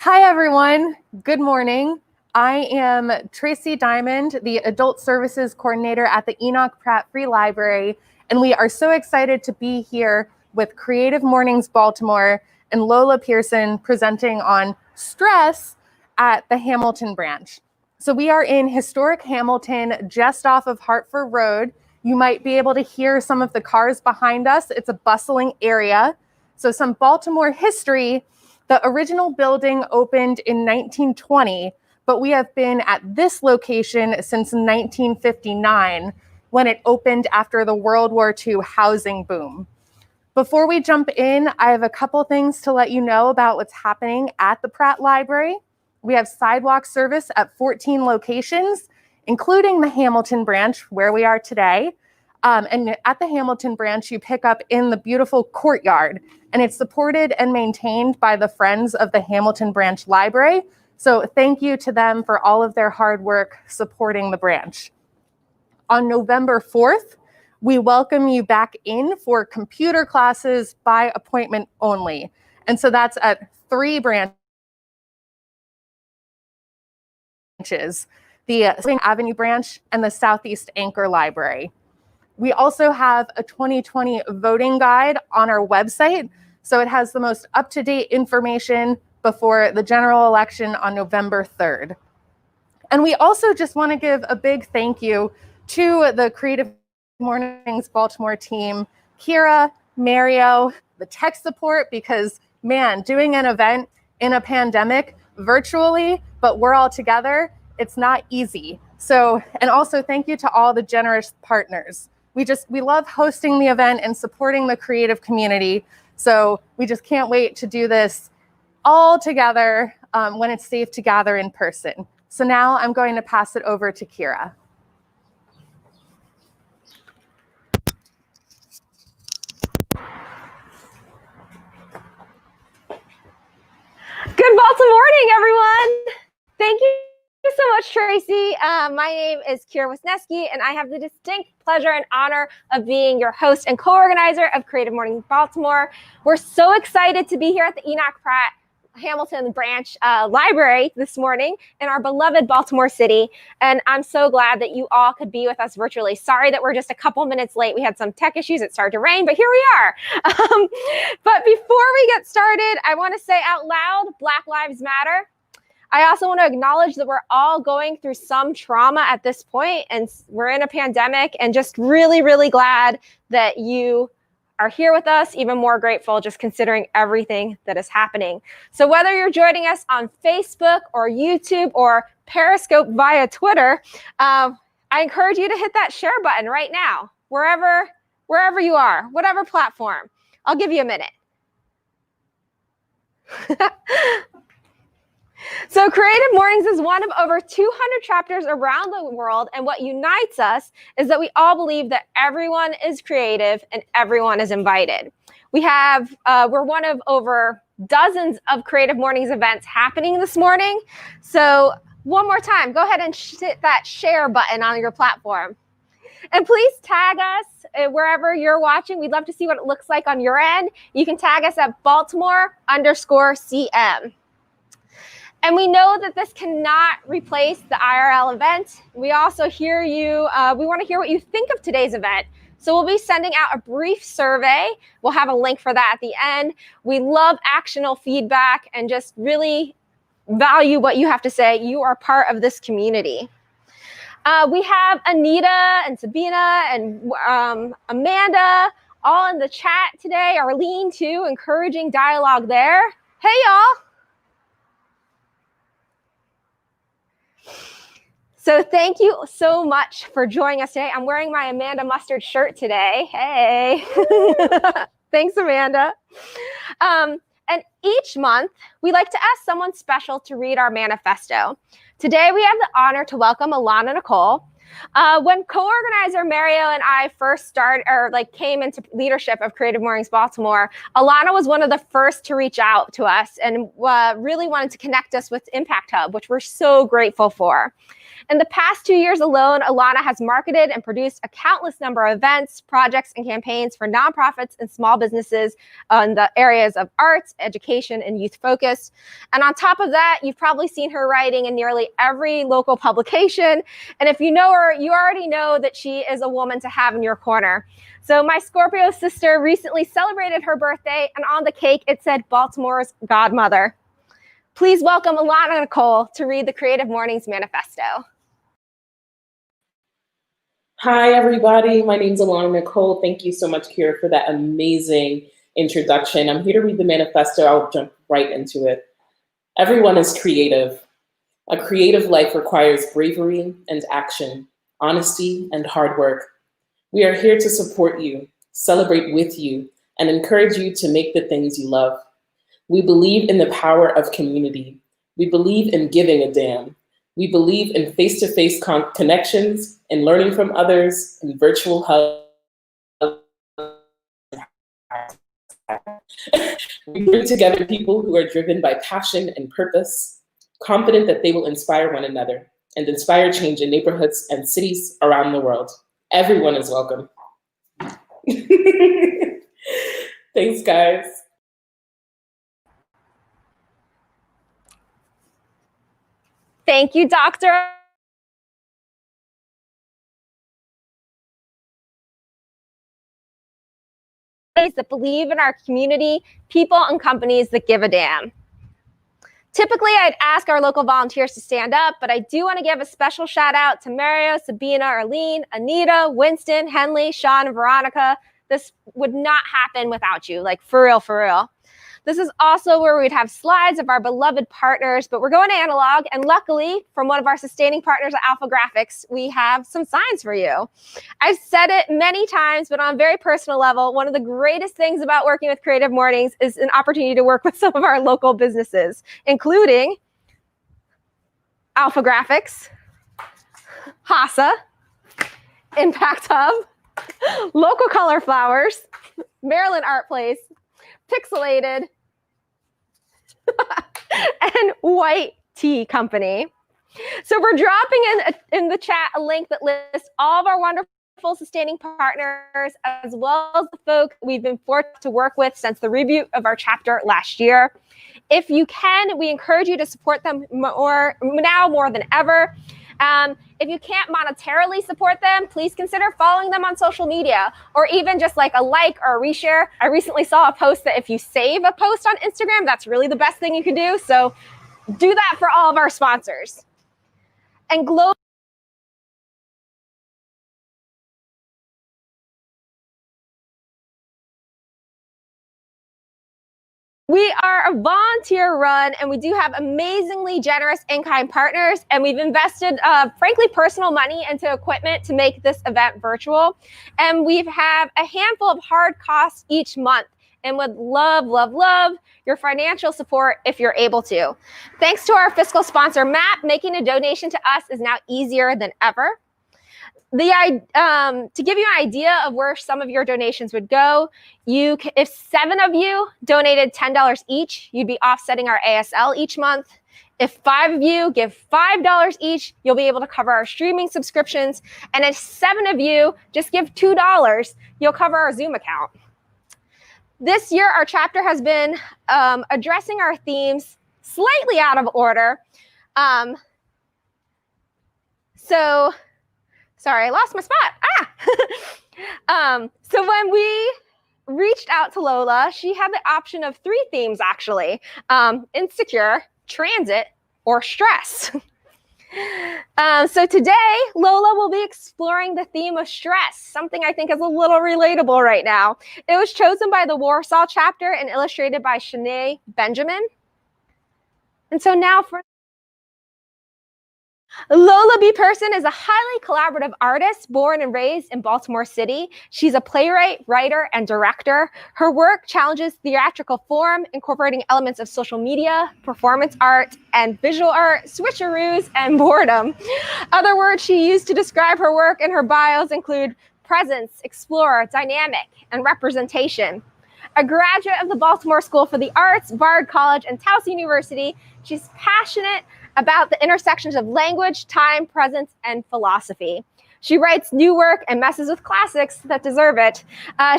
Hi, everyone. Good morning. I am Tracy Diamond, the Adult Services Coordinator at the Enoch Pratt Free Library, and we are so excited to be here with Creative Mornings Baltimore and Lola Pierson presenting on stress at the Hamilton branch. So we are in historic Hamilton, just off of Hartford Road. You might be able to hear some of the cars behind us. It's a bustling area. So some Baltimore history. The original building opened in 1920, but we have been at this location since 1959, when it opened after the World War II housing boom. Before we jump in, I have a couple things to let you know about what's happening at the Pratt Library. We have sidewalk service at 14 locations, including the Hamilton branch, where we are today. And at the Hamilton branch, you pick up in the beautiful courtyard, and it's supported and maintained by the Friends of the Hamilton Branch Library. So thank you to them for all of their hard work supporting the branch. On November 4th, we welcome you back in for computer classes by appointment only. And so that's at 3 branches, the Spring Avenue branch and the Southeast Anchor Library. We also have a 2020 voting guide on our website, so it has the most up-to-date information before the general election on November 3rd. And we also just want to give a big thank you to the Creative Mornings Baltimore team, Kira, Mario, the tech support, because man, doing an event in a pandemic virtually, but we're all together, it's not easy. So, and also thank you to all the generous partners. We love hosting the event and supporting the creative community. So we just can't wait to do this all together when it's safe to gather in person. So now I'm going to pass it over to Kira. Good Baltimore morning, everyone. Thank you so much, Tracy. My name is Kira Wisniewski, and I have the distinct pleasure and honor of being your host and co-organizer of Creative Mornings Baltimore. We're so excited to be here at the Enoch Pratt Hamilton Branch Library this morning in our beloved Baltimore City, and I'm so glad that you all could be with us virtually. Sorry that we're just a couple minutes late. We had some tech issues. It started to rain, but here we are. But before we get started, I want to say out loud, Black Lives Matter. I also want to acknowledge that we're all going through some trauma at this point, and we're in a pandemic, and just really, really glad that you are here with us, even more grateful just considering everything that is happening. So whether you're joining us on Facebook or YouTube or Periscope via Twitter, I encourage you to hit that share button right now, wherever you are, whatever platform. I'll give you a minute. So Creative Mornings is one of over 200 chapters around the world, and what unites us is that we all believe that everyone is creative and everyone is invited. We're one of over dozens of Creative Mornings events happening this morning. So one more time, go ahead and hit that share button on your platform. And please tag us wherever you're watching. We'd love to see what it looks like on your end. You can tag us at Baltimore_CM. And we know that this cannot replace the IRL event. We also hear you, we want to hear what you think of today's event. So we'll be sending out a brief survey. We'll have a link for that at the end. We love actionable feedback and just really value what you have to say. You are part of this community. We have Anita and Sabina and Amanda all in the chat today. Arlene too, encouraging dialogue there. Hey y'all. So thank you so much for joining us today. I'm wearing my Amanda Mustard shirt today. Hey. Thanks, Amanda. And each month, we like to ask someone special to read our manifesto. Today, we have the honor to welcome Alana Nicole. When co-organizer Mario and I first came into leadership of Creative Mornings Baltimore, Alana was one of the first to reach out to us and really wanted to connect us with Impact Hub, which we're so grateful for. In the past 2 years alone, Alana has marketed and produced a countless number of events, projects, and campaigns for nonprofits and small businesses in the areas of arts, education, and youth focus. And on top of that, you've probably seen her writing in nearly every local publication. And if you know her, you already know that she is a woman to have in your corner. So my Scorpio sister recently celebrated her birthday, and on the cake, it said Baltimore's Godmother. Please welcome Alana Nicole to read the Creative Mornings Manifesto. Hi, everybody. My name's Alana Nicole. Thank you so much, Kira, for that amazing introduction. I'm here to read the manifesto. I'll jump right into it. Everyone is creative. A creative life requires bravery and action, honesty and hard work. We are here to support you, celebrate with you, and encourage you to make the things you love. We believe in the power of community. We believe in giving a damn. We believe in face-to-face connections, in learning from others, in virtual hugs. We bring together people who are driven by passion and purpose, confident that they will inspire one another and inspire change in neighborhoods and cities around the world. Everyone is welcome. Thanks, guys. Thank you, Doctor. That believe in our community, people and companies that give a damn. Typically, I'd ask our local volunteers to stand up, but I do want to give a special shout out to Mario, Sabina, Arlene, Anita, Winston, Henley, Sean, and Veronica. This would not happen without you, like for real, for real. This is also where we'd have slides of our beloved partners, but we're going analog. And luckily, from one of our sustaining partners at Alpha Graphics, we have some signs for you. I've said it many times, but on a very personal level, one of the greatest things about working with Creative Mornings is an opportunity to work with some of our local businesses, including Alpha Graphics, HASA, Impact Hub, Local Color Flowers, Maryland Art Place, Pixelated, and White Tea Company. So we're dropping in the chat a link that lists all of our wonderful sustaining partners, as well as the folk we've been fortunate to work with since the reboot of our chapter last year. If you can, we encourage you to support them more than ever. If you can't monetarily support them, please consider following them on social media, or even just like a like or a reshare. I recently saw a post that if you save a post on Instagram, that's really the best thing you can do. So do that for all of our sponsors. And we are a volunteer run, and we do have amazingly generous in-kind partners, and we've invested, frankly, personal money into equipment to make this event virtual. And we have a handful of hard costs each month, and would love, love, love your financial support if you're able to. Thanks to our fiscal sponsor, MAP, making a donation to us is now easier than ever. To give you an idea of where some of your donations would go, if 7 of you donated $10 each, you'd be offsetting our ASL each month. If 5 of you give $5 each, you'll be able to cover our streaming subscriptions. And if 7 of you just give $2, you'll cover our Zoom account. This year, our chapter has been addressing our themes slightly out of order. Sorry, I lost my spot. So when we reached out to Lola, she had the option of 3 themes, actually: insecure, transit, or stress. So today, Lola will be exploring the theme of stress, something I think is a little relatable right now. It was chosen by the Warsaw chapter and illustrated by Shanae Benjamin. And so now for Lola B. Pierson is a highly collaborative artist born and raised in Baltimore City. She's a playwright, writer, and director. Her work challenges theatrical form, incorporating elements of social media, performance art, and visual art, switcheroos, and boredom. Other words she used to describe her work in her bios include presence, explorer, dynamic, and representation. A graduate of the Baltimore School for the Arts, Bard College, and Towson University, she's passionate about the intersections of language, time, presence, and philosophy. She writes new work and messes with classics that deserve it.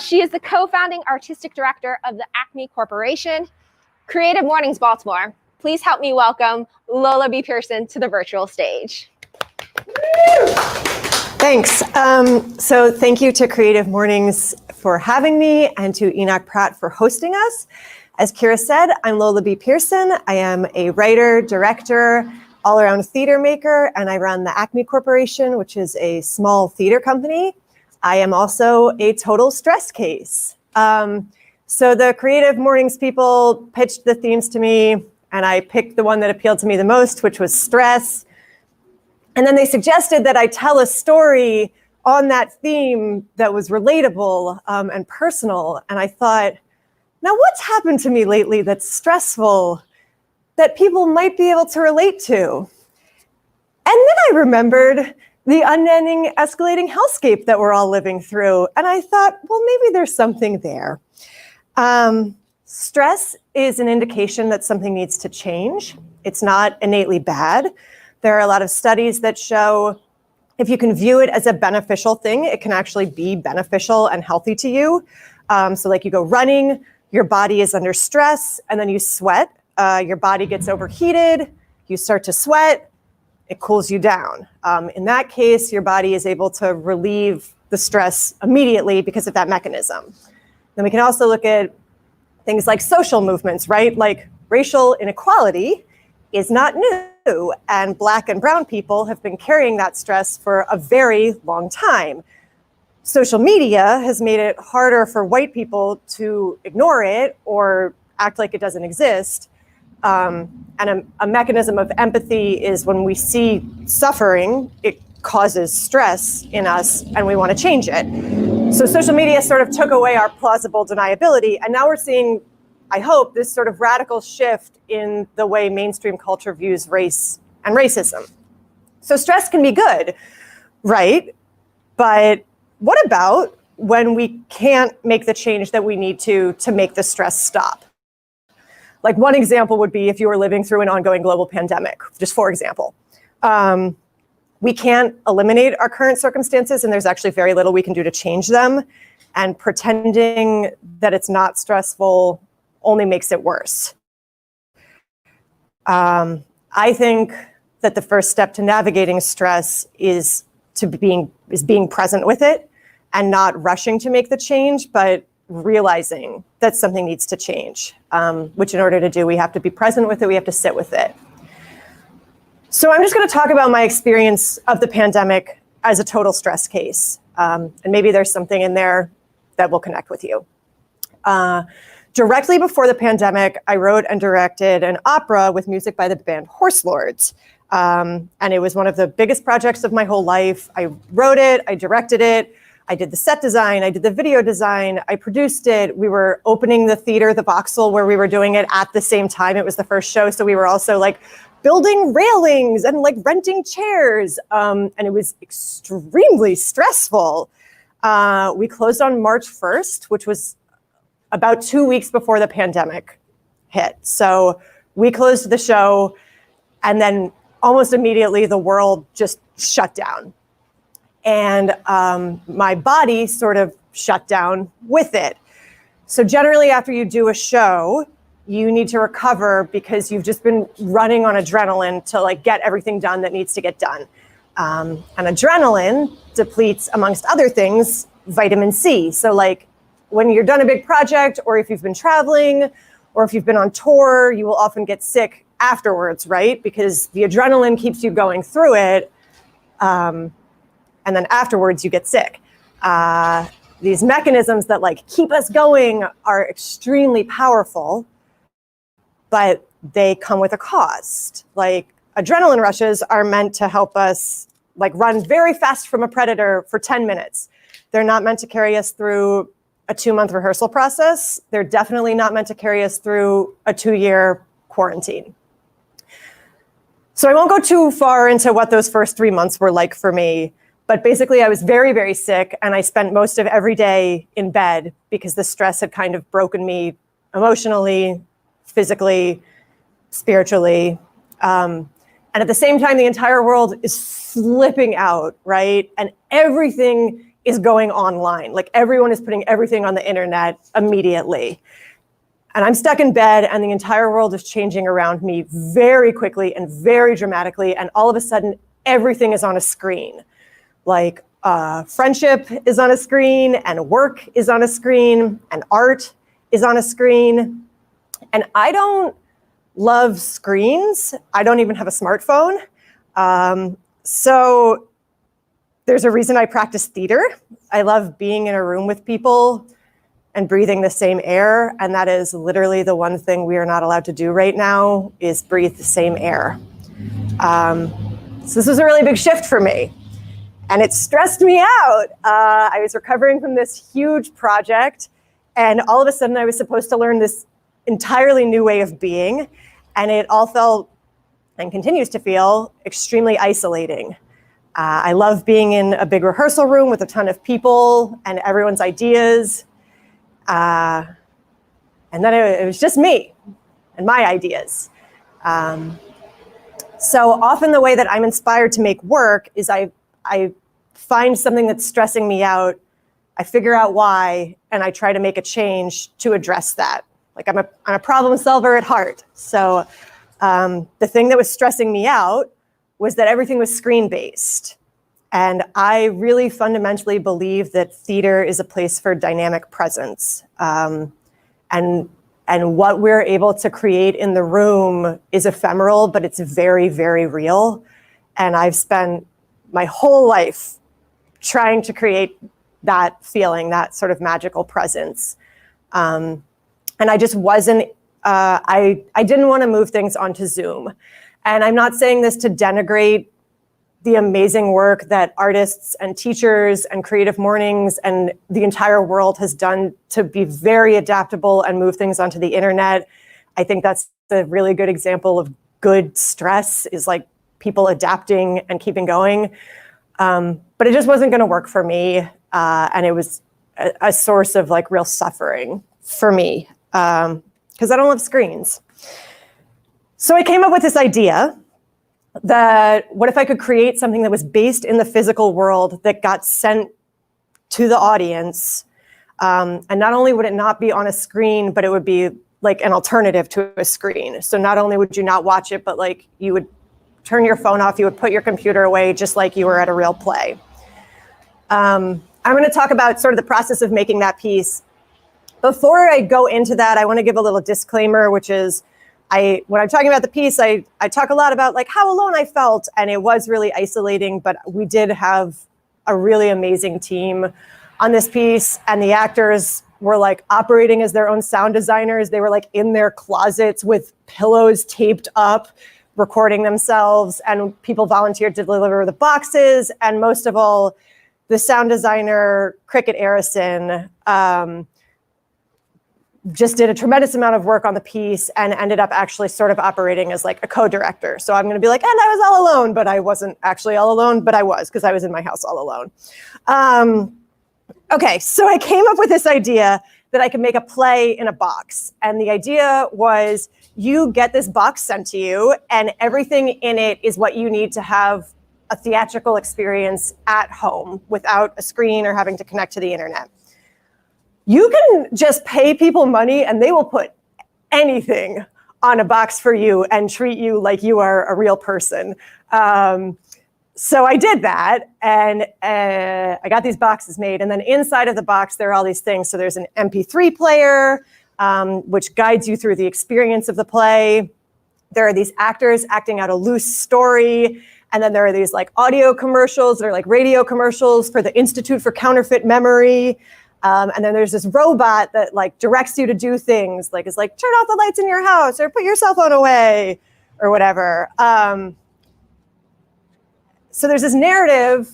She is the co-founding artistic director of the Acme Corporation. Creative Mornings Baltimore. Please help me welcome Lola B. Pierson to the virtual stage. Thanks. So thank you to Creative Mornings for having me and to Enoch Pratt for hosting us. As Kira said, I'm Lola B. Pierson. I am a writer, director, all-around theater maker, and I run the Acme Corporation, which is a small theater company. I am also a total stress case. So the Creative Mornings people pitched the themes to me, and I picked the one that appealed to me the most, which was stress. And then they suggested that I tell a story on that theme that was relatable and personal. And I thought, now what's happened to me lately that's stressful that people might be able to relate to? And then I remembered the unending escalating hellscape that we're all living through. And I thought, well, maybe there's something there. Stress is an indication that something needs to change. It's not innately bad. There are a lot of studies that show if you can view it as a beneficial thing, it can actually be beneficial and healthy to you. So like you go running, your body is under stress, and then you sweat. Your body gets overheated, you start to sweat, it cools you down. In that case, your body is able to relieve the stress immediately because of that mechanism. Then we can also look at things like social movements, right? Like racial inequality is not new, and Black and brown people have been carrying that stress for a very long time. Social media has made it harder for white people to ignore it or act like it doesn't exist. And a mechanism of empathy is when we see suffering, it causes stress in us and we want to change it. So social media sort of took away our plausible deniability, and now we're seeing, I hope, this sort of radical shift in the way mainstream culture views race and racism. So stress can be good, right? But what about when we can't make the change that we need to make the stress stop? Like one example would be if you were living through an ongoing global pandemic, just for example. We can't eliminate our current circumstances, and there's actually very little we can do to change them. And pretending that it's not stressful only makes it worse. I think that the first step to navigating stress is being present with it and not rushing to make the change, but realizing that something needs to change, which in order to do, we have to be present with it, we have to sit with it. So I'm just going to talk about my experience of the pandemic as a total stress case. And maybe there's something in there that will connect with you. Directly before the pandemic, I wrote and directed an opera with music by the band Horse Lords. And it was one of the biggest projects of my whole life. I wrote it, I directed it, I did the set design, I did the video design, I produced it. We were opening the theater, the Voxel, where we were doing it at the same time. It was the first show, so we were also like building railings and like renting chairs. And it was extremely stressful. We closed on March 1st, which was about 2 weeks before the pandemic hit. So we closed the show, and then almost immediately the world just shut down. And my body sort of shut down with it. So generally after you do a show, you need to recover because you've just been running on adrenaline to like get everything done that needs to get done. And adrenaline depletes, amongst other things, vitamin C. So like when you're done a big project, or if you've been traveling, or if you've been on tour, you will often get sick afterwards, right? Because the adrenaline keeps you going through it. And then afterwards you get sick. These mechanisms that like keep us going are extremely powerful, but they come with a cost. Like adrenaline rushes are meant to help us like run very fast from a predator for 10 minutes. They're not meant to carry us through a 2-month rehearsal process. They're definitely not meant to carry us through a 2-year quarantine. So I won't go too far into what those first 3 months were like for me, but basically I was very, very sick, and I spent most of every day in bed because the stress had kind of broken me emotionally, physically, spiritually. And at the same time, the entire world is flipping out, right? And everything is going online. Like everyone is putting everything on the internet immediately. And I'm stuck in bed and the entire world is changing around me very quickly and very dramatically. And all of a sudden, everything is on a screen. Like friendship is on a screen, and work is on a screen, and art is on a screen. And I don't love screens. I don't even have a smartphone. So there's a reason I practice theater. I love being in a room with people and breathing the same air. And that is literally the one thing we are not allowed to do right now, is breathe the same air. So this was a really big shift for me. And it stressed me out. I was recovering from this huge project. And all of a sudden I was supposed to learn this entirely new way of being. And it all felt, and continues to feel, extremely isolating. I love being in a big rehearsal room with a ton of people and everyone's ideas. And then it was just me and my ideas. So often the way that I'm inspired to make work is I find something that's stressing me out, I figure out why, and I try to make a change to address that. Like I'm a problem solver at heart. So the thing that was stressing me out was that everything was screen-based. And I really fundamentally believe that theater is a place for dynamic presence. And what we're able to create in the room is ephemeral, but it's very, very real. And I've spent my whole life trying to create that feeling, that sort of magical presence. And I just wasn't, I didn't want to move things onto Zoom. And I'm not saying this to denigrate the amazing work that artists and teachers and Creative Mornings and the entire world has done to be very adaptable and move things onto the internet. I think that's a really good example of good stress, is like people adapting and keeping going. But it just wasn't going to work for me. And it was a source of like real suffering for me, because I don't love screens. So I came up with this idea that what if I could create something that was based in the physical world that got sent to the audience. And not only would it not be on a screen, but it would be like an alternative to a screen. So not only would you not watch it, but like you would turn your phone off, you would put your computer away just like you were at a real play. I'm going to talk about sort of the process of making that piece. Before I go into that, I want to give a little disclaimer, which is when I'm talking about the piece, I talk a lot about like how alone I felt, and it was really isolating, but we did have a really amazing team on this piece, and the actors were like operating as their own sound designers. They were like in their closets with pillows taped up, recording themselves, and people volunteered to deliver the boxes. And most of all, the sound designer, Cricket Arison, just did a tremendous amount of work on the piece and ended up actually sort of operating as like a co-director. So I'm going to be like, and I was all alone, but I wasn't actually all alone, but I was, because I was in my house all alone. Okay, so I came up with this idea that I could make a play in a box. And the idea was you get this box sent to you and everything in it is what you need to have a theatrical experience at home without a screen or having to connect to the internet. You can just pay people money and they will put anything on a box for you and treat you like you are a real person. So I did that, and I got these boxes made. And then inside of the box, there are all these things. So there's an MP3 player, which guides you through the experience of the play. There are these actors acting out a loose story. And then there are these like audio commercials that are like radio commercials for the Institute for Counterfeit Memory. And then there's this robot that like directs you to do things, like is like, turn off the lights in your house or put your cell phone away or whatever. So there's this narrative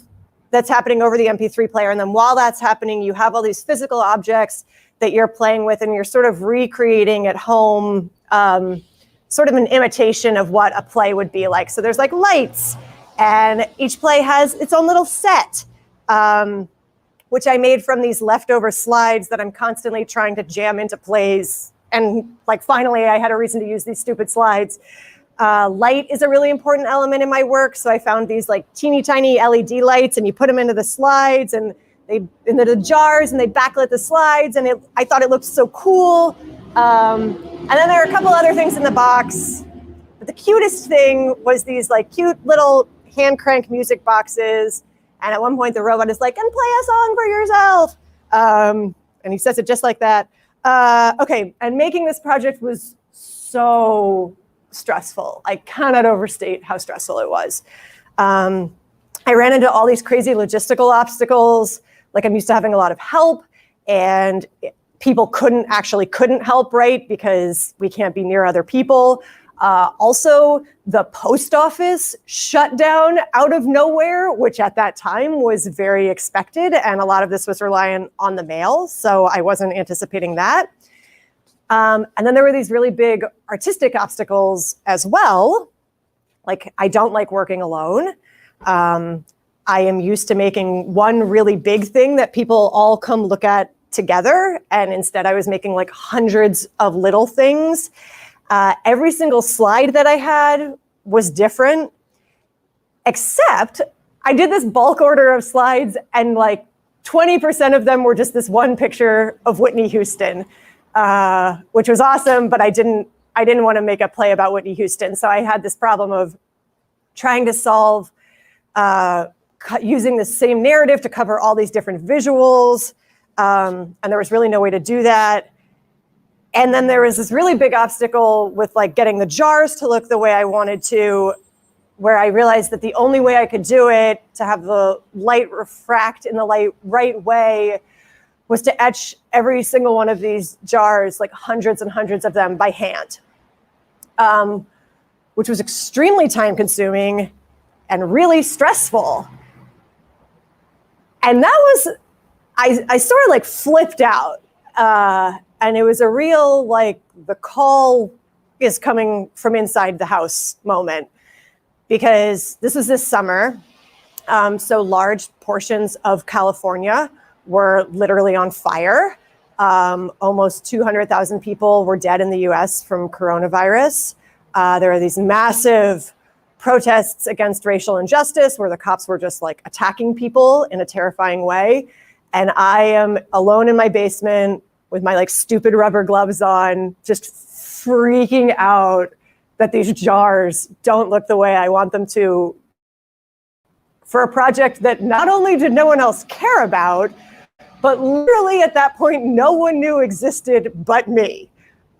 that's happening over the MP3 player. And then while that's happening, you have all these physical objects that you're playing with and you're sort of recreating at home, sort of an imitation of what a play would be like. So there's like lights, and each play has its own little set, which I made from these leftover slides that I'm constantly trying to jam into plays. And like, finally, I had a reason to use these stupid slides. Light is a really important element in my work. So I found these like teeny tiny LED lights, and you put them into the slides and into the jars, and they backlit the slides. And I thought it looked so cool. And then there are a couple other things in the box. But the cutest thing was these like cute little hand crank music boxes. And at one point the robot is like, and play a song for yourself. And he says it just like that. Okay, and making this project was so stressful. I cannot overstate how stressful it was. I ran into all these crazy logistical obstacles. Like, I'm used to having a lot of help, and people couldn't help, right? Because we can't be near other people. Also, the post office shut down out of nowhere, which at that time was very expected. And a lot of this was reliant on the mail. So I wasn't anticipating that. And then there were these really big artistic obstacles as well. Like, I don't like working alone. I am used to making one really big thing that people all come look at together. And instead I was making like hundreds of little things. Every single slide that I had was different, except I did this bulk order of slides, and like 20% of them were just this one picture of Whitney Houston, which was awesome, but I didn't want to make a play about Whitney Houston. So I had this problem of trying to solve using the same narrative to cover all these different visuals. And there was really no way to do that. And then there was this really big obstacle with like getting the jars to look the way I wanted to, where I realized that the only way I could do it to have the light refract in the right way was to etch every single one of these jars, like hundreds and hundreds of them, by hand, which was extremely time consuming and really stressful. And that was, I sort of like flipped out. And it was a real, like, the call is coming from inside the house moment, because this was this summer. So large portions of California were literally on fire. Almost 200,000 people were dead in the US from coronavirus. There are these massive protests against racial injustice where the cops were just like attacking people in a terrifying way. And I am alone in my basement with my like stupid rubber gloves on, just freaking out that these jars don't look the way I want them to, for a project that not only did no one else care about, but literally at that point, no one knew existed but me.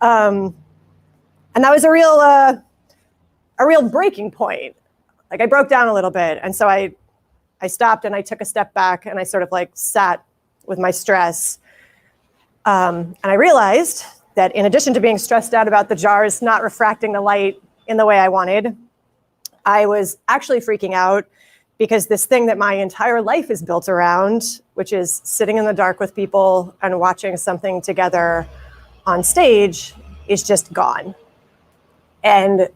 And that was a real breaking point. Like, I broke down a little bit. And so I stopped and I took a step back and I sort of like sat with my stress. And I realized that in addition to being stressed out about the jars not refracting the light in the way I wanted, I was actually freaking out because this thing that my entire life is built around, which is sitting in the dark with people and watching something together on stage, is just gone. And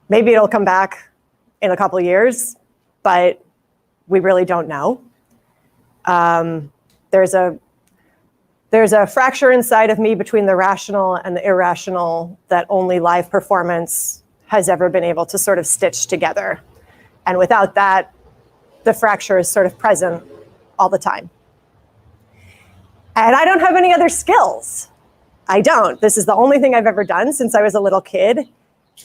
maybe it'll come back in a couple of years, but we really don't know. There's a fracture inside of me between the rational and the irrational that only live performance has ever been able to sort of stitch together. And without that, the fracture is sort of present all the time. And I don't have any other skills. I don't. This is the only thing I've ever done since I was a little kid.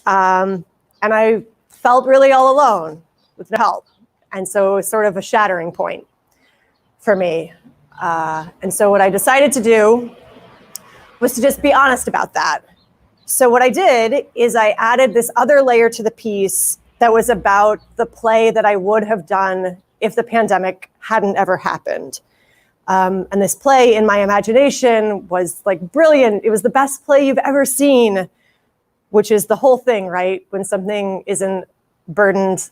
And I felt really all alone with no help. And so it was sort of a shattering point for me. And so what I decided to do was to just be honest about that. So what I did is I added this other layer to the piece that was about the play that I would have done if the pandemic hadn't ever happened. And this play in my imagination was like brilliant. It was the best play you've ever seen, which is the whole thing, right? When something isn't burdened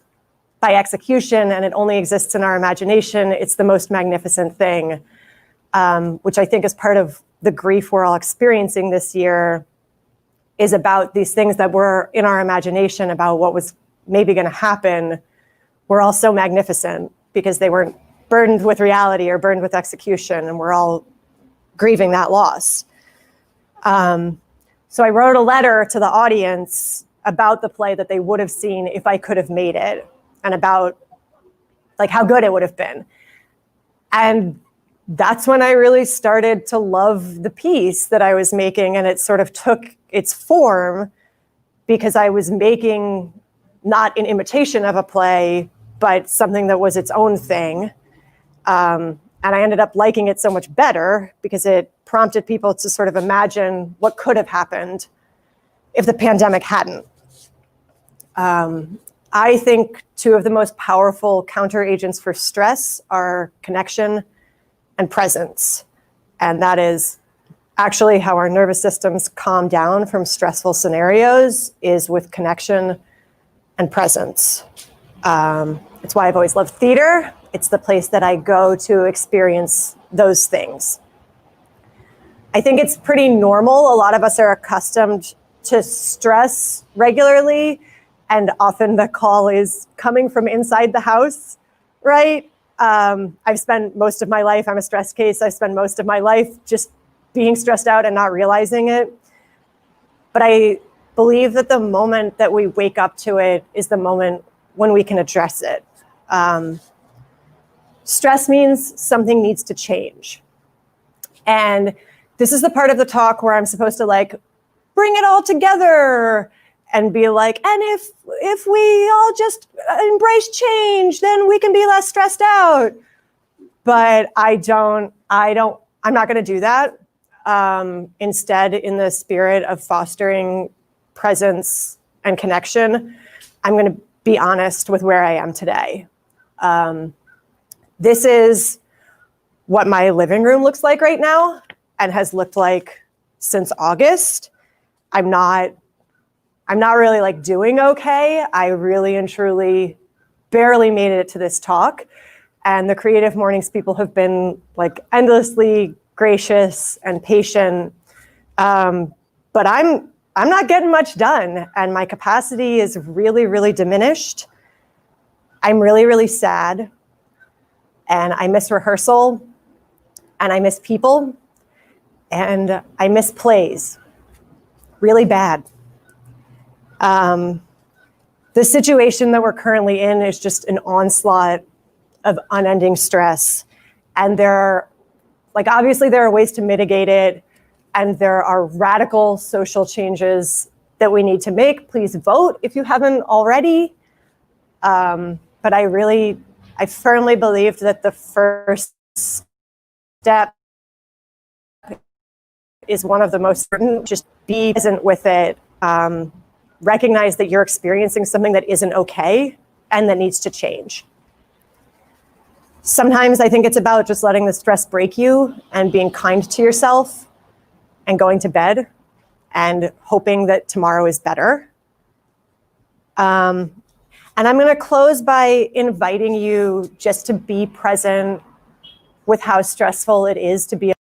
by execution and it only exists in our imagination, it's the most magnificent thing, which I think is part of the grief we're all experiencing this year, is about these things that were in our imagination about what was maybe going to happen, were all so magnificent because they weren't burdened with reality or burdened with execution, and we're all grieving that loss. So I wrote a letter to the audience about the play that they would have seen if I could have made it, and about like how good it would have been. And that's when I really started to love the piece that I was making, and it sort of took its form because I was making not an imitation of a play, but something that was its own thing. And I ended up liking it so much better because it prompted people to sort of imagine what could have happened if the pandemic hadn't. I think two of the most powerful counteragents for stress are connection and presence. And that is actually how our nervous systems calm down from stressful scenarios, is with connection and presence. It's why I've always loved theater. It's the place that I go to experience those things. I think it's pretty normal. A lot of us are accustomed to stress regularly, and often the call is coming from inside the house, right? I've spent most of my life, I'm a stress case, I spend most of my life just being stressed out and not realizing it. But I believe that the moment that we wake up to it is the moment when we can address it. Stress means something needs to change. And this is the part of the talk where I'm supposed to like bring it all together and be like, and if we all just embrace change, then we can be less stressed out. But I'm not going to do that. Instead, in the spirit of fostering presence and connection, I'm going to be honest with where I am today. This is what my living room looks like right now and has looked like since August. I'm not really like doing okay. I really and truly barely made it to this talk. And the Creative Mornings people have been like endlessly gracious and patient. But I'm not getting much done, and my capacity is really, really diminished. I'm really, really sad. And I miss rehearsal, and I miss people, and I miss plays really bad. The situation that we're currently in is just an onslaught of unending stress. And obviously there are ways to mitigate it, and there are radical social changes that we need to make. Please vote if you haven't already. But I firmly believe that the first step is one of the most important. Just be present with it. Recognize that you're experiencing something that isn't okay and that needs to change. Sometimes I think it's about just letting the stress break you and being kind to yourself and going to bed and hoping that tomorrow is better. And I'm going to close by inviting you just to be present with how stressful it is to be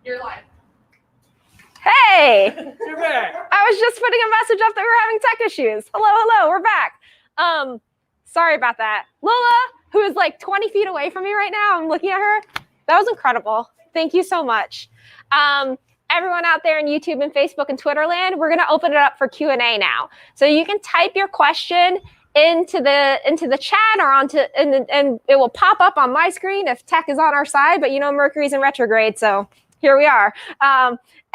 You're live. Hey, You're back. I was just putting a message up that we were having tech issues. Hello, we're back. Sorry about that. Lola, who is like 20 feet away from me right now, I'm looking at her. That was incredible. Thank you so much. Everyone out there in YouTube and Facebook and Twitter land, we're gonna open it up for Q&A now. So you can type your question into the chat or and it will pop up on my screen if tech is on our side, but you know Mercury's in retrograde, so here we are.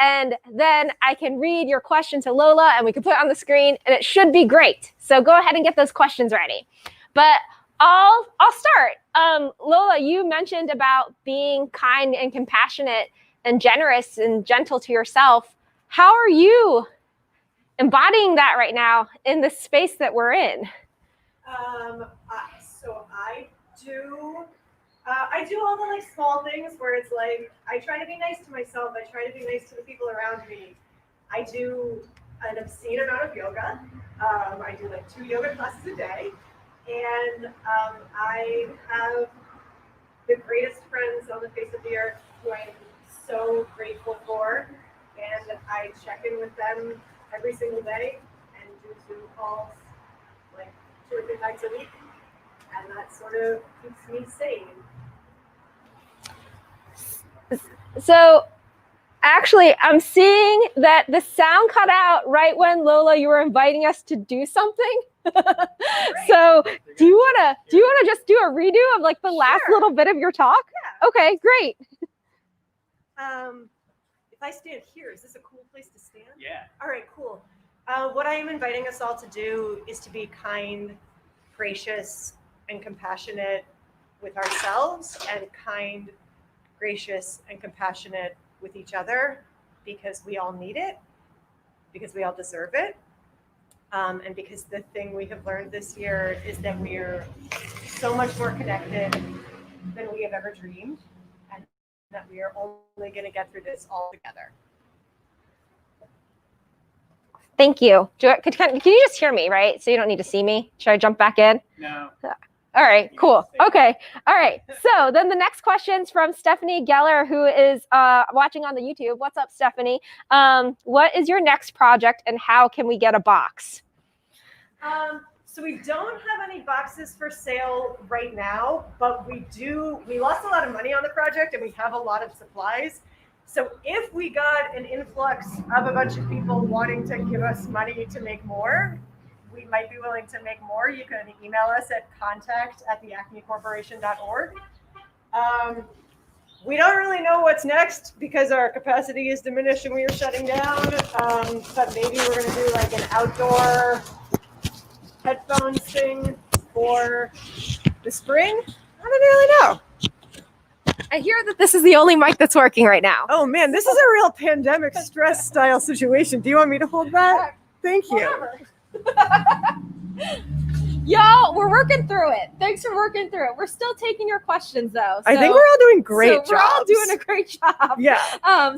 And then I can read your question to Lola and we can put it on the screen and it should be great. So go ahead and get those questions ready. But I'll start. Lola, you mentioned about being kind and compassionate and generous and gentle to yourself. How are you embodying that right now in the space that we're in? So I do all the like small things where it's like, I try to be nice to myself. I try to be nice to the people around me. I do an obscene amount of yoga. I do like 2 yoga classes a day. And I have the greatest friends on the face of the earth who I am so grateful for. And I check in with them every single day and do Zoom calls like 2 or 3 nights a week. And that sort of keeps me sane. So actually, I'm seeing that the sound cut out right when Lola, you were inviting us to do something. So do you wanna just do a redo of like the last little bit of your talk? Yeah. Okay, great. If I stand here, is this a cool place to stand? Yeah. All right, cool. What I am inviting us all to do is to be kind, gracious, and compassionate with ourselves, and kind, gracious, and compassionate with each other, because we all need it, because we all deserve it, and because the thing we have learned this year is that we are so much more connected than we have ever dreamed, and that we are only going to get through this all together. Thank you. Can you just hear me, right? So you don't need to see me. Should I jump back in? No. All right, cool. Okay. All right. So then the next question's from Stephanie Geller, who is watching on the YouTube. What's up, Stephanie? What is your next project and how can we get a box? So we don't have any boxes for sale right now, but we lost a lot of money on the project and we have a lot of supplies. So if we got an influx of a bunch of people wanting to give us money to make more, we might be willing to make more. You can email us at contact@theacmecorporation.org. We don't really know what's next because our capacity is diminished and we are shutting down. But maybe we're going to do like an outdoor headphones thing for the spring. I don't really know. I hear that this is the only mic that's working right now. Oh man, this is a real pandemic stress style situation. Do you want me to hold that? Thank you. Whatever. Y'all, we're working through it. Thanks for working through it. We're still taking your questions though. I think we're all doing great jobs. We're all doing a great job. Yeah.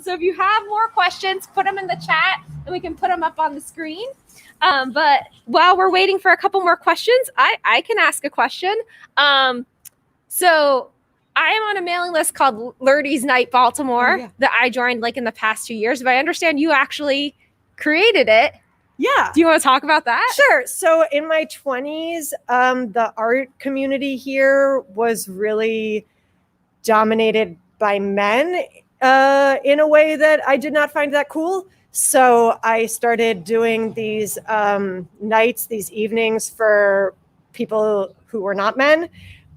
So if you have more questions, put them in the chat and we can put them up on the screen. But while we're waiting for a couple more questions, I can ask a question. So I am on a mailing list called Lurdy's Night Baltimore that I joined like in the past 2 years, but I understand you actually created it. Yeah. Do you want to talk about that? Sure. So in my 20s, the art community here was really dominated by men in a way that I did not find that cool. So I started doing these nights, these evenings for people who were not men.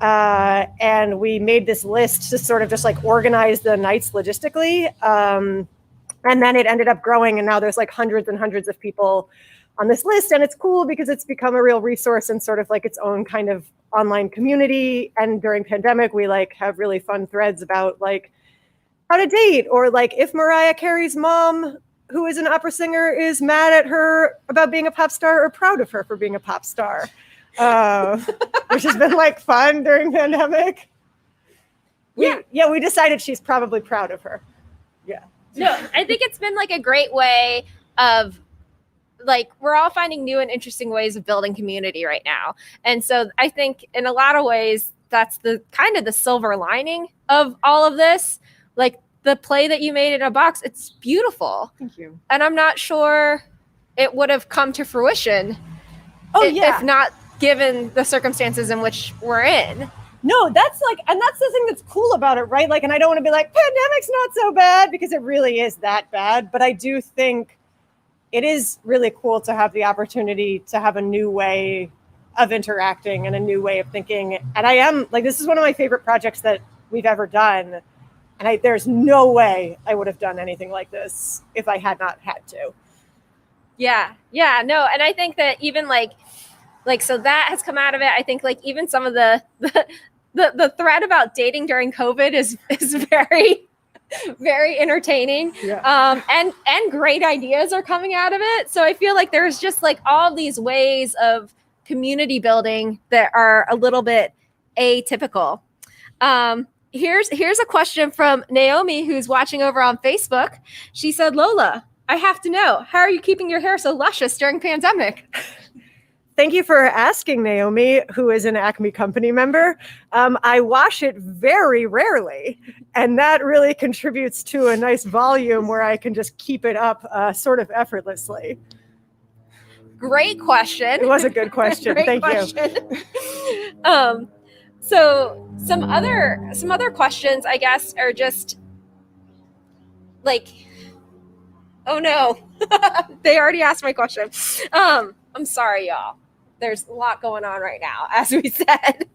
And we made this list to sort of just like organize the nights logistically. And then it ended up growing, and now there's like hundreds and hundreds of people on this list. And it's cool because it's become a real resource and sort of like its own kind of online community. And during pandemic, we like have really fun threads about like how to date, or like if Mariah Carey's mom, who is an opera singer, is mad at her about being a pop star or proud of her for being a pop star, which has been like fun during pandemic. We decided she's probably proud of her. Yeah. No, I think it's been like a great way of like, we're all finding new and interesting ways of building community right now. And so I think in a lot of ways, that's the kind of the silver lining of all of this. Like the play that you made in a box, it's beautiful. Thank you. And I'm not sure it would have come to fruition if not given the circumstances in which we're in. No, that's like, and that's the thing that's cool about it, right? Like, and I don't want to be like, pandemic's not so bad, because it really is that bad. But I do think it is really cool to have the opportunity to have a new way of interacting and a new way of thinking. And I am like, this is one of my favorite projects that we've ever done. And there's no way I would have done anything like this if I had not had to. Yeah, no. And I think that even like, so that has come out of it. I think like even some of the thread about dating during COVID is very, very entertaining. Yeah. And great ideas are coming out of it. So I feel like there's just like all these ways of community building that are a little bit atypical. Here's a question from Naomi, who's watching over on Facebook. She said, Lola, I have to know, how are you keeping your hair so luscious during pandemic? Thank you for asking, Naomi, who is an Acme company member. I wash it very rarely, and that really contributes to a nice volume where I can just keep it up sort of effortlessly. Great question. It was a good question. Thank you. So some other questions, I guess, are just like, oh no, they already asked my question. I'm sorry, y'all. There's a lot going on right now, as we said.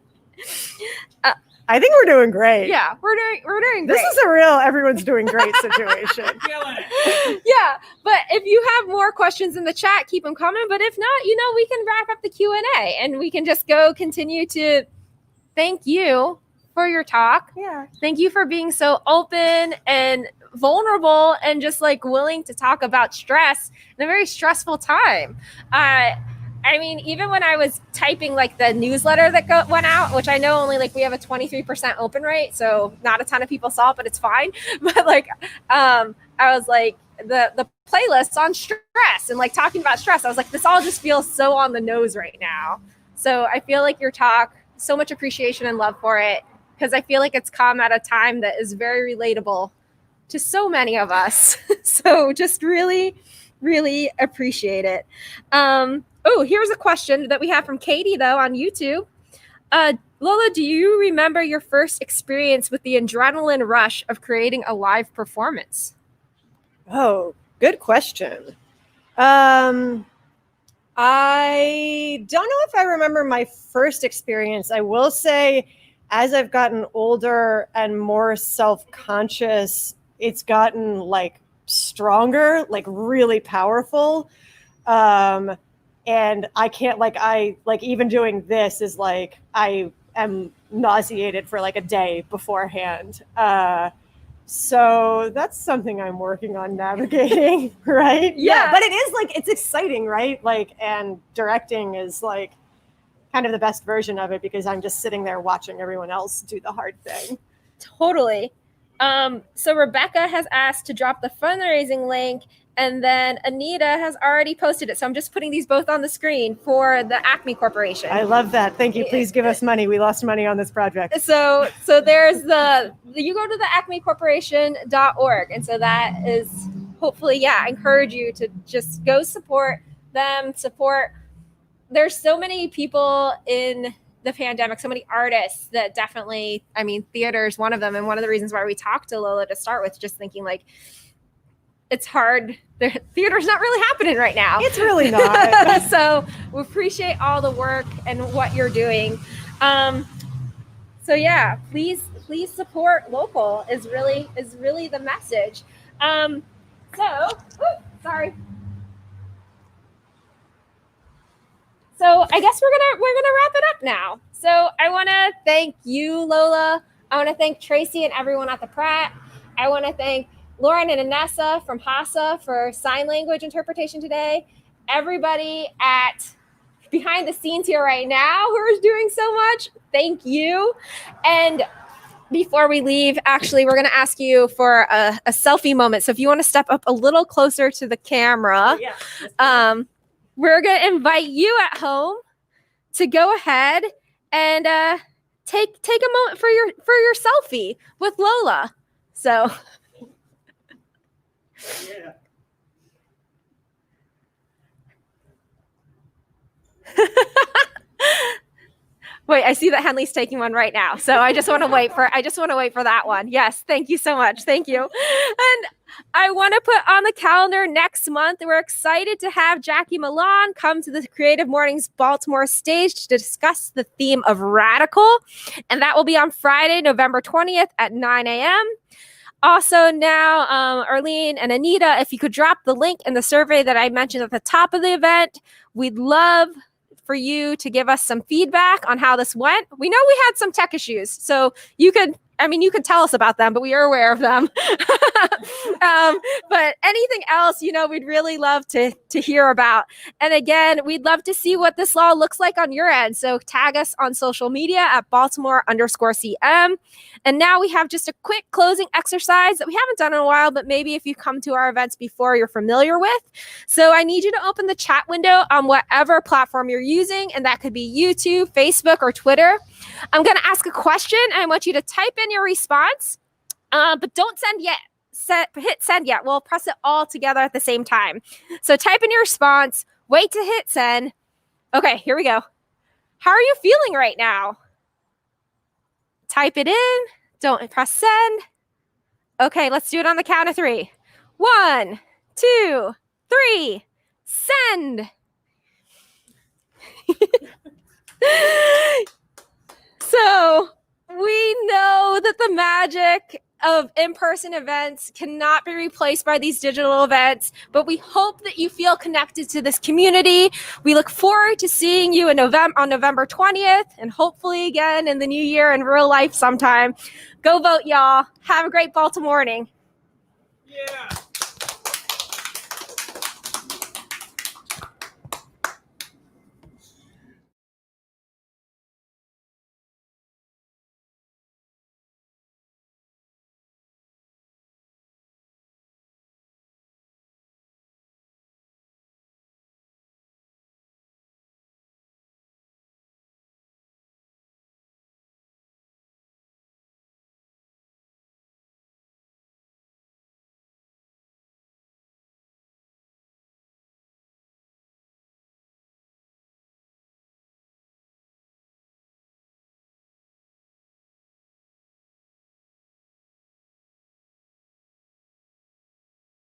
I think we're doing great. Yeah, we're doing great. This is a real everyone's doing great situation. Yeah, but if you have more questions in the chat, keep them coming. But if not, we can wrap up the Q&A and we can just go continue to thank you for your talk. Yeah. Thank you for being so open and vulnerable and just like willing to talk about stress in a very stressful time. I mean, even when I was typing like the newsletter that went out, which I know only like we have a 23% open rate, so not a ton of people saw it, but it's fine. But like, I was like the playlists on stress and like talking about stress. I was like, this all just feels so on the nose right now. So I feel like your talk, so much appreciation and love for it, because I feel like it's come at a time that is very relatable to so many of us. So just really, really appreciate it. Oh, here's a question that we have from Katie, though, on YouTube. Lola, do you remember your first experience with the adrenaline rush of creating a live performance? Oh, good question. I don't know if I remember my first experience. I will say, as I've gotten older and more self-conscious, it's gotten like stronger, like really powerful. And I can't even doing this is like, I am nauseated for like a day beforehand. So that's something I'm working on navigating, right? Yeah. But it is like, it's exciting, right? Like, and directing is like kind of the best version of it because I'm just sitting there watching everyone else do the hard thing. Totally. So Rebecca has asked to drop the fundraising link, and then Anita has already posted it. So I'm just putting these both on the screen for the Acme Corporation. I love that. Thank you. Please give us money. We lost money on this project. So there's you go to the acmecorporation.org. And so that is hopefully, I encourage you to just go support them, there's so many people in the pandemic, so many artists that definitely, I mean, theater is one of them. And one of the reasons why we talked to Lola to start with, just thinking like, it's hard. The theater's not really happening right now. It's really not. So we appreciate all the work and what you're doing. So yeah, please support local is really the message. Sorry. So I guess we're gonna wrap it up now. So I want to thank you, Lola. I want to thank Tracy and everyone at the Pratt. I want to thank Lauren and Anessa from HASA for sign language interpretation today. Everybody at behind the scenes here right now who is doing so much, thank you. And before we leave, actually, we're going to ask you for a selfie moment. So if you want to step up a little closer to the camera, we're going to invite you at home to go ahead and take a moment for your selfie with Lola. So Wait, I see that Henley's taking one right now. So I just want to wait for that one. Yes, thank you so much. Thank you. And I want to put on the calendar next month. We're excited to have Jackie Milan come to the Creative Mornings Baltimore stage to discuss the theme of radical. And that will be on Friday, November 20th at 9 a.m. Also now, Arlene and Anita, if you could drop the link in the survey that I mentioned at the top of the event, we'd love for you to give us some feedback on how this went. We know we had some tech issues, so you could tell us about them, but we are aware of them. But anything else, we'd really love to hear about. And again, we'd love to see what this law looks like on your end. So tag us on social media at Baltimore_CM. And now we have just a quick closing exercise that we haven't done in a while, but maybe if you come to our events before, you're familiar with. So I need you to open the chat window on whatever platform you're using, and that could be YouTube, Facebook, or Twitter. I'm going to ask a question. I want you to type in your response, but don't send yet. Hit send yet. We'll press it all together at the same time. So type in your response, wait to hit send. Okay, here we go. How are you feeling right now? Type it in. Don't press send. Okay, let's do it on the count of 3. 1, 2, 3, send. So we know that the magic of in-person events cannot be replaced by these digital events, but we hope that you feel connected to this community. We look forward to seeing you on November 20th, and hopefully again in the new year in real life sometime. Go vote, y'all. Have a great Baltimore morning. Yeah.